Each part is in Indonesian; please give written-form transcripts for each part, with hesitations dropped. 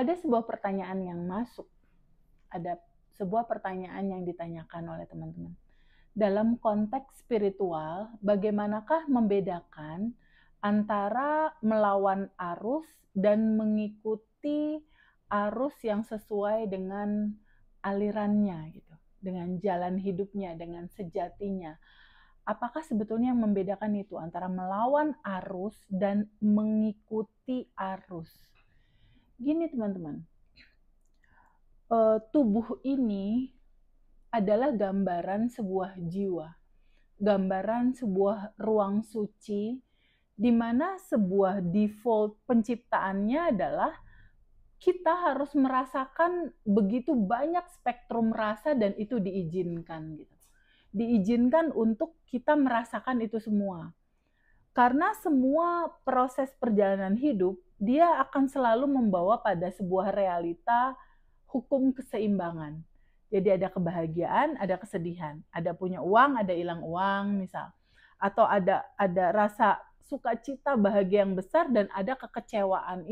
Ada sebuah pertanyaan yang masuk, ada sebuah pertanyaan yang ditanyakan oleh teman-teman. Dalam konteks spiritual, bagaimanakah membedakan antara melawan arus dan mengikuti arus yang sesuai dengan alirannya gitu, dengan jalan hidupnya, dengan sejatinya. Apakah sebetulnya yang membedakan itu antara melawan arus dan mengikuti arus? Gini teman-teman, tubuh ini adalah gambaran sebuah jiwa, gambaran sebuah ruang suci, di mana sebuah default penciptaannya adalah kita harus merasakan begitu banyak spektrum rasa dan itu diizinkan gitu. Diizinkan untuk kita merasakan itu semua. Karena semua proses perjalanan hidup, dia akan selalu membawa pada sebuah realita hukum keseimbangan. Jadi ada kebahagiaan, ada kesedihan, ada punya uang, ada hilang uang misal. Atau ada rasa sukacita, bahagia yang besar dan ada kekecewaan.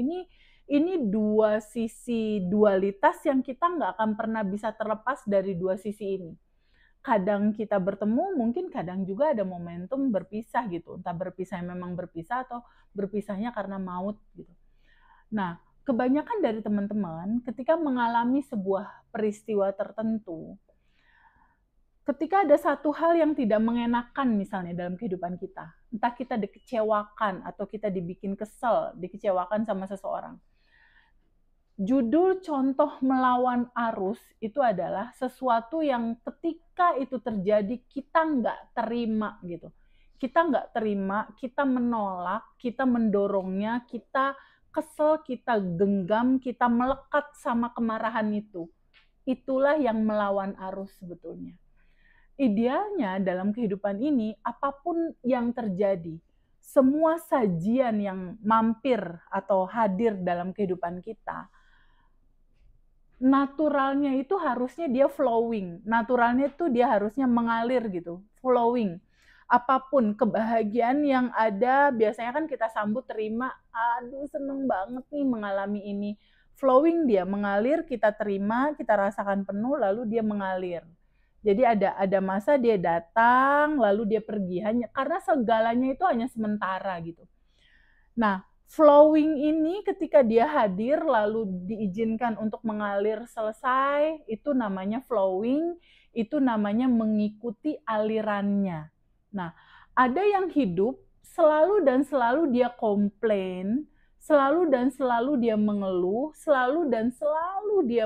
Ini dua sisi dualitas yang kita nggak akan pernah bisa terlepas dari dua sisi ini. Kadang kita bertemu, mungkin kadang juga ada momentum berpisah gitu. Entah berpisah memang berpisah atau berpisahnya karena maut gitu. Nah, kebanyakan dari teman-teman ketika mengalami sebuah peristiwa tertentu, ketika ada satu hal yang tidak mengenakan misalnya dalam kehidupan kita, entah kita dikecewakan atau kita dibikin kesel, dikecewakan sama seseorang. Judul contoh melawan arus itu adalah sesuatu yang ketika itu terjadi kita nggak terima gitu. Kita nggak terima, kita menolak, kita mendorongnya, kita kesel, kita genggam, kita melekat sama kemarahan itu. Itulah yang melawan arus sebetulnya. Idealnya dalam kehidupan ini, apapun yang terjadi, semua sajian yang mampir atau hadir dalam kehidupan kita, naturalnya itu harusnya dia flowing. Naturalnya itu dia harusnya mengalir gitu, flowing. Apapun kebahagiaan yang ada, biasanya kan kita sambut terima, aduh seneng banget nih mengalami ini. Flowing dia mengalir, kita terima, kita rasakan penuh, lalu dia mengalir. Jadi ada masa dia datang, lalu dia pergi, hanya karena segalanya itu hanya sementara gitu. Nah, flowing ini ketika dia hadir lalu diizinkan untuk mengalir selesai, itu namanya flowing, itu namanya mengikuti alirannya. Nah, ada yang hidup selalu dan selalu dia komplain, selalu dan selalu dia mengeluh, selalu dan selalu dia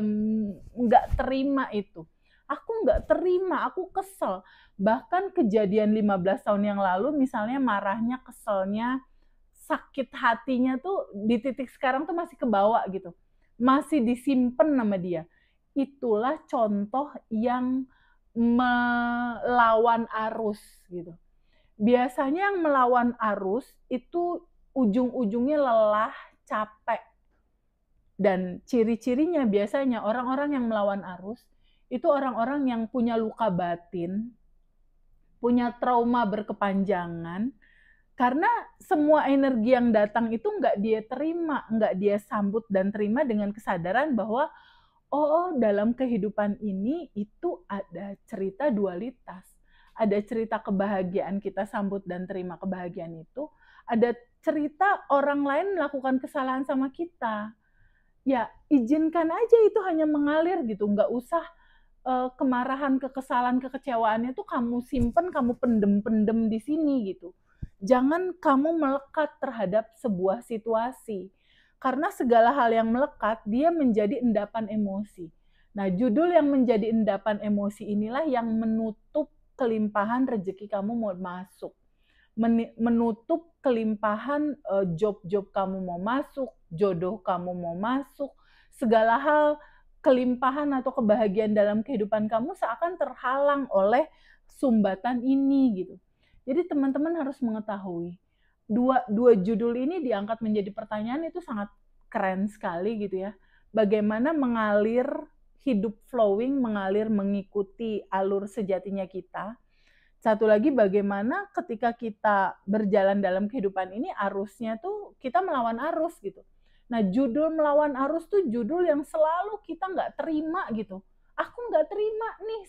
nggak terima itu. Aku nggak terima, aku kesel. Bahkan kejadian 15 tahun yang lalu misalnya marahnya, keselnya, sakit hatinya tuh di titik sekarang tuh masih kebawa gitu. Masih disimpan sama dia. Itulah contoh yang melawan arus gitu. Biasanya yang melawan arus itu ujung-ujungnya lelah, capek. Dan ciri-cirinya biasanya orang-orang yang melawan arus itu orang-orang yang punya luka batin, punya trauma berkepanjangan, karena semua energi yang datang itu nggak dia terima, nggak dia sambut dan terima dengan kesadaran bahwa oh dalam kehidupan ini itu ada cerita dualitas. Ada cerita kebahagiaan kita sambut dan terima kebahagiaan itu. Ada cerita orang lain melakukan kesalahan sama kita. Ya izinkan aja itu hanya mengalir gitu. Nggak usah kemarahan, kekesalan, kekecewaannya tuh kamu simpen, kamu pendem-pendem di sini gitu. Jangan kamu melekat terhadap sebuah situasi. Karena segala hal yang melekat, dia menjadi endapan emosi. Nah, judul yang menjadi endapan emosi inilah yang menutup kelimpahan rezeki kamu mau masuk. Menutup kelimpahan job-job kamu mau masuk, jodoh kamu mau masuk, segala hal kelimpahan atau kebahagiaan dalam kehidupan kamu seakan terhalang oleh sumbatan ini gitu. Jadi teman-teman harus mengetahui dua judul ini diangkat menjadi pertanyaan itu sangat keren sekali gitu ya. Bagaimana mengalir hidup flowing, mengalir mengikuti alur sejatinya kita. Satu lagi bagaimana ketika kita berjalan dalam kehidupan ini arusnya tuh kita melawan arus gitu. Nah, judul melawan arus tuh judul yang selalu kita nggak terima gitu. Aku nggak terima nih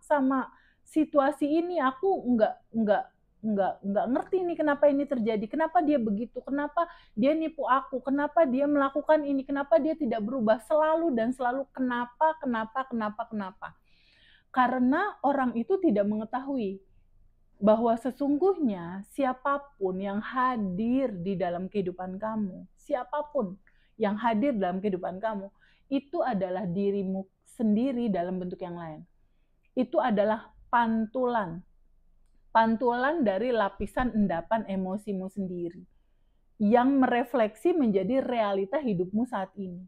sama situasi ini. Aku nggak ngerti nih kenapa ini terjadi. Kenapa dia begitu? Kenapa dia nipu aku? Kenapa dia melakukan ini? Kenapa dia tidak berubah? Selalu dan selalu kenapa. Karena orang itu tidak mengetahui bahwa sesungguhnya siapapun yang hadir di dalam kehidupan kamu, siapapun yang hadir dalam kehidupan kamu, itu adalah dirimu sendiri dalam bentuk yang lain. Itu adalah pantulan dari lapisan endapan emosimu sendiri yang merefleksi menjadi realita hidupmu saat ini.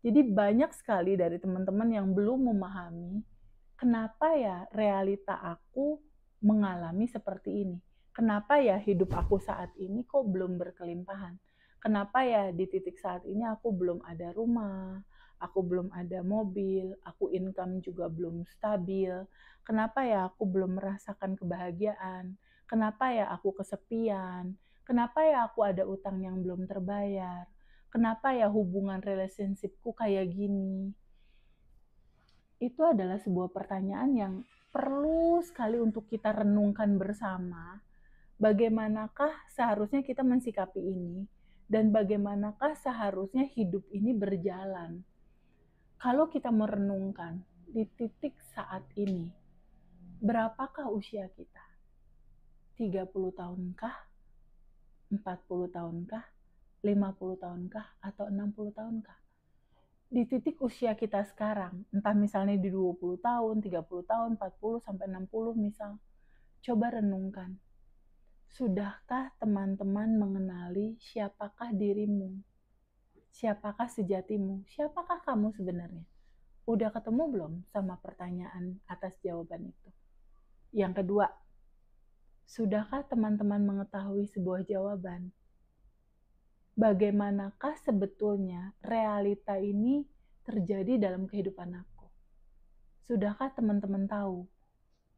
Jadi banyak sekali dari teman-teman yang belum memahami kenapa ya realita aku mengalami seperti ini. Kenapa ya hidup aku saat ini kok belum berkelimpahan? Kenapa ya di titik saat ini aku belum ada rumah, aku belum ada mobil, aku income juga belum stabil. Kenapa ya aku belum merasakan kebahagiaan? Kenapa ya aku kesepian? Kenapa ya aku ada utang yang belum terbayar? Kenapa ya hubungan relationship-ku kayak gini? Itu adalah sebuah pertanyaan yang perlu sekali untuk kita renungkan bersama. Bagaimanakah seharusnya kita mensikapi ini? Dan bagaimanakah seharusnya hidup ini berjalan? Kalau kita merenungkan di titik saat ini, berapakah usia kita? 30 tahunkah? 40 tahunkah? 50 tahunkah? Atau 60 tahunkah? Di titik usia kita sekarang, entah misalnya di 20 tahun, 30 tahun, 40 sampai 60 misal, coba renungkan. Sudahkah teman-teman mengenali siapakah dirimu? Siapakah sejatimu? Siapakah kamu sebenarnya? Udah ketemu belum sama pertanyaan atas jawaban itu? Yang kedua, sudahkah teman-teman mengetahui sebuah jawaban? Bagaimanakah sebetulnya realita ini terjadi dalam kehidupan aku? Sudahkah teman-teman tahu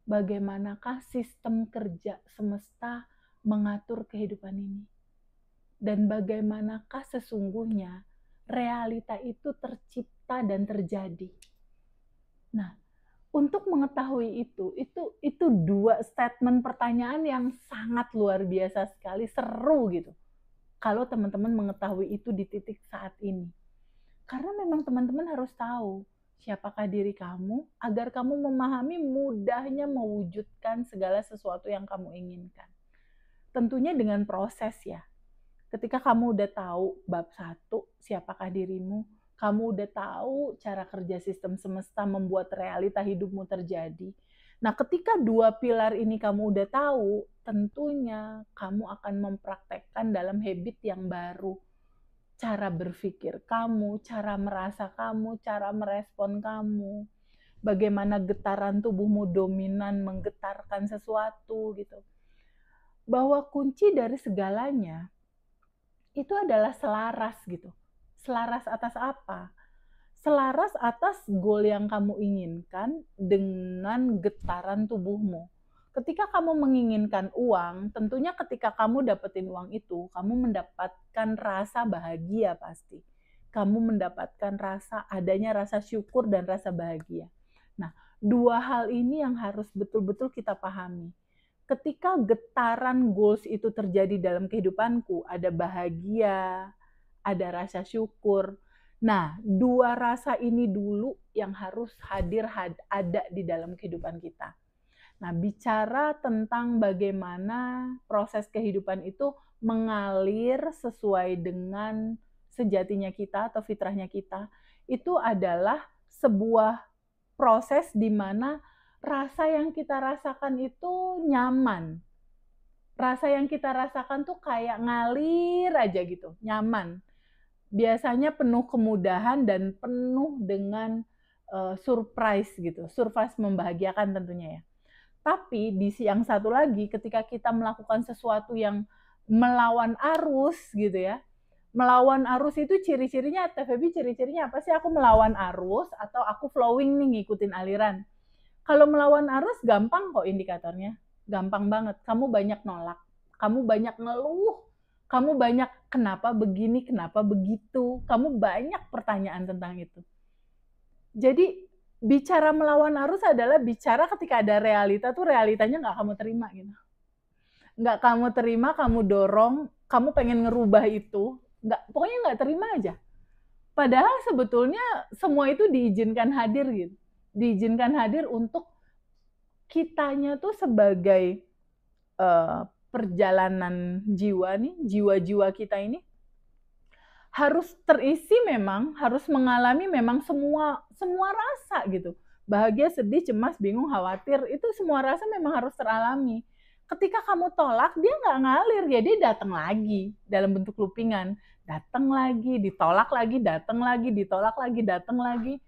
bagaimanakah sistem kerja semesta mengatur kehidupan ini? Dan bagaimanakah sesungguhnya realita itu tercipta dan terjadi? Nah, untuk mengetahui itu dua statement pertanyaan yang sangat luar biasa sekali, seru gitu. Kalau teman-teman mengetahui itu di titik saat ini. Karena memang teman-teman harus tahu siapakah diri kamu agar kamu memahami mudahnya mewujudkan segala sesuatu yang kamu inginkan. Tentunya dengan proses ya. Ketika kamu udah tahu bab 1, siapakah dirimu, kamu udah tahu cara kerja sistem semesta membuat realita hidupmu terjadi. Nah, ketika dua pilar ini kamu udah tahu, tentunya kamu akan mempraktekkan dalam habit yang baru. Cara berpikir kamu, cara merasa kamu, cara merespon kamu. Bagaimana getaran tubuhmu dominan menggetarkan sesuatu gitu. Bahwa kunci dari segalanya itu adalah selaras gitu. Selaras atas apa? Selaras atas goal yang kamu inginkan dengan getaran tubuhmu. Ketika kamu menginginkan uang, tentunya ketika kamu dapetin uang itu, kamu mendapatkan rasa bahagia pasti. Kamu mendapatkan adanya rasa syukur dan rasa bahagia. Nah, dua hal ini yang harus betul-betul kita pahami. Ketika getaran goals itu terjadi dalam kehidupanku, ada bahagia, ada rasa syukur. Nah, dua rasa ini dulu yang harus ada di dalam kehidupan kita. Nah, bicara tentang bagaimana proses kehidupan itu mengalir sesuai dengan sejatinya kita atau fitrahnya kita, itu adalah sebuah proses di mana rasa yang kita rasakan itu nyaman. Rasa yang kita rasakan tuh kayak ngalir aja gitu, nyaman. Biasanya penuh kemudahan dan penuh dengan surprise gitu, surprise membahagiakan tentunya ya. Tapi di yang satu lagi ketika kita melakukan sesuatu yang melawan arus gitu ya, melawan arus itu ciri-cirinya, TVB ciri-cirinya apa sih? Aku melawan arus atau aku flowing nih ngikutin aliran. Kalau melawan arus gampang kok indikatornya, gampang banget. Kamu banyak nolak, kamu banyak ngeluh, Kamu banyak kenapa begini, kenapa begitu. Kamu banyak pertanyaan tentang itu. Jadi bicara melawan arus adalah bicara ketika ada realita tuh realitanya nggak kamu terima gitu. Nggak kamu terima, kamu dorong, kamu pengen ngerubah itu, pokoknya nggak terima aja. Padahal sebetulnya semua itu diizinkan hadir gitu. Diizinkan hadir untuk kitanya tuh sebagai perjalanan jiwa nih, jiwa-jiwa kita ini harus terisi memang, harus mengalami memang semua rasa gitu. Bahagia, sedih, cemas, bingung, khawatir, itu semua rasa memang harus teralami. Ketika kamu tolak, dia nggak ngalir, ya dia datang lagi dalam bentuk loopingan. Datang lagi, ditolak lagi, datang lagi, ditolak lagi, datang lagi.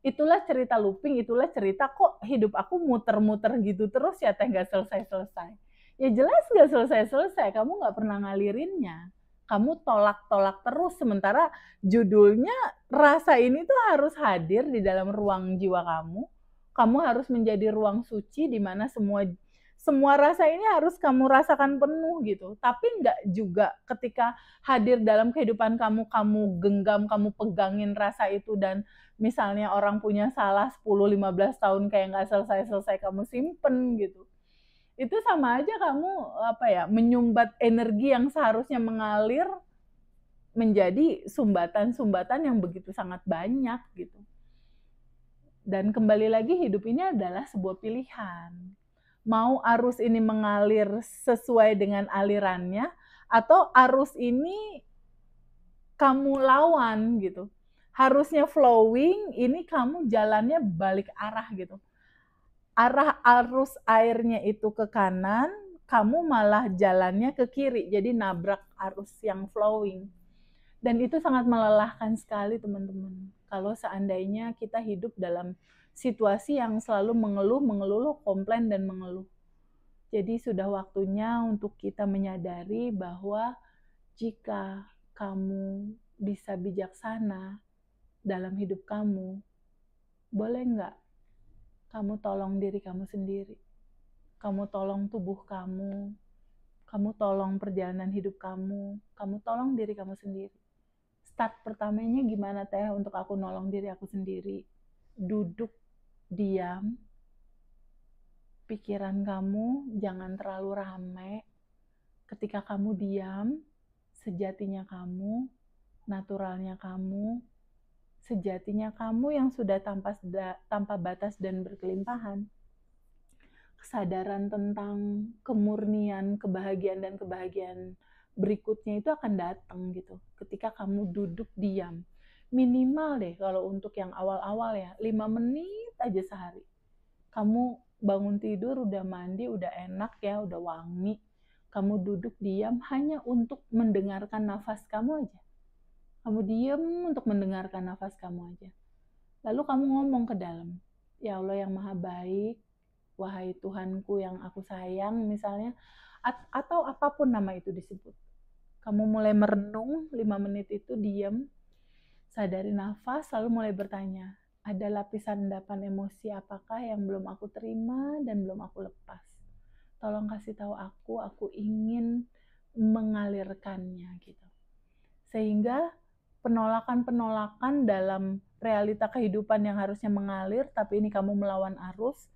Itulah cerita looping, itulah cerita kok hidup aku muter-muter gitu terus ya teh nggak selesai-selesai. Ya jelas nggak selesai-selesai, kamu nggak pernah ngalirinnya. Kamu tolak-tolak terus, sementara judulnya rasa ini tuh harus hadir di dalam ruang jiwa kamu. Kamu harus menjadi ruang suci di mana semua rasa ini harus kamu rasakan penuh gitu. Tapi nggak juga ketika hadir dalam kehidupan kamu, kamu genggam, kamu pegangin rasa itu dan misalnya orang punya salah 10-15 tahun kayak nggak selesai-selesai kamu simpen gitu. Itu sama aja kamu menyumbat energi yang seharusnya mengalir menjadi sumbatan-sumbatan yang begitu sangat banyak gitu. Dan kembali lagi hidup ini adalah sebuah pilihan. Mau arus ini mengalir sesuai dengan alirannya atau arus ini kamu lawan gitu. Harusnya flowing, ini kamu jalannya balik arah gitu. Arah arus airnya itu ke kanan, kamu malah jalannya ke kiri, jadi nabrak arus yang flowing. Dan itu sangat melelahkan sekali teman-teman. Kalau seandainya kita hidup dalam situasi yang selalu mengeluh, komplain dan mengeluh. Jadi sudah waktunya untuk kita menyadari bahwa jika kamu bisa bijaksana dalam hidup kamu, boleh nggak kamu tolong diri kamu sendiri. Kamu tolong tubuh kamu tolong perjalanan hidup kamu tolong diri kamu sendiri. Start pertamanya gimana teh untuk aku nolong diri aku sendiri? Duduk, diam, pikiran kamu jangan terlalu ramai. Ketika kamu diam, sejatinya kamu, naturalnya kamu, sejatinya kamu yang sudah tanpa batas dan berkelimpahan. Kesadaran tentang kemurnian, kebahagiaan dan kebahagiaan berikutnya itu akan datang gitu. Ketika kamu duduk diam. Minimal deh kalau untuk yang awal-awal ya, 5 menit aja sehari. Kamu bangun tidur udah mandi, udah enak ya, udah wangi. Kamu duduk diam hanya untuk mendengarkan nafas kamu aja. Kamu diam untuk mendengarkan nafas kamu aja. Lalu kamu ngomong ke dalam, ya Allah yang maha baik, wahai Tuhanku yang aku sayang misalnya, atau apapun nama itu disebut. Kamu mulai merenung 5 menit itu diam, sadari nafas, lalu mulai bertanya, ada lapisan endapan emosi apakah yang belum aku terima dan belum aku lepas. Tolong kasih tahu aku ingin mengalirkannya gitu. Sehingga penolakan-penolakan dalam realita kehidupan yang harusnya mengalir, tapi ini kamu melawan arus,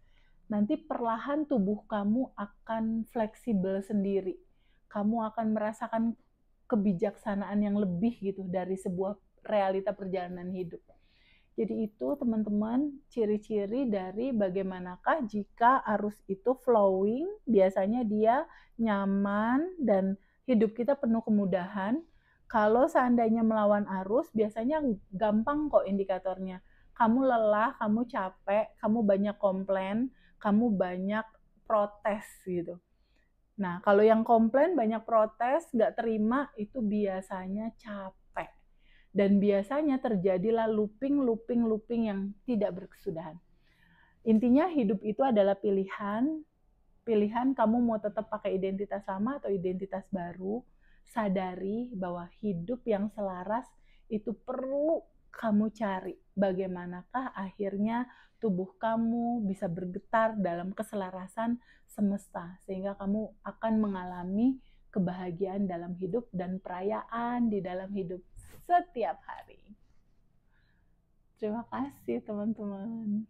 nanti perlahan tubuh kamu akan fleksibel sendiri. Kamu akan merasakan kebijaksanaan yang lebih gitu dari sebuah realita perjalanan hidup. Jadi itu teman-teman ciri-ciri dari bagaimanakah jika arus itu flowing, biasanya dia nyaman dan hidup kita penuh kemudahan. Kalau seandainya melawan arus, biasanya gampang kok indikatornya. Kamu lelah, kamu capek, kamu banyak komplain, kamu banyak protes gitu. Nah, kalau yang komplain, banyak protes, nggak terima, itu biasanya capek. Dan biasanya terjadilah looping yang tidak berkesudahan. Intinya hidup itu adalah pilihan kamu mau tetap pakai identitas lama atau identitas baru. Sadari bahwa hidup yang selaras itu perlu kamu cari. Bagaimanakah akhirnya tubuh kamu bisa bergetar dalam keselarasan semesta. Sehingga kamu akan mengalami kebahagiaan dalam hidup dan perayaan di dalam hidup setiap hari. Terima kasih teman-teman.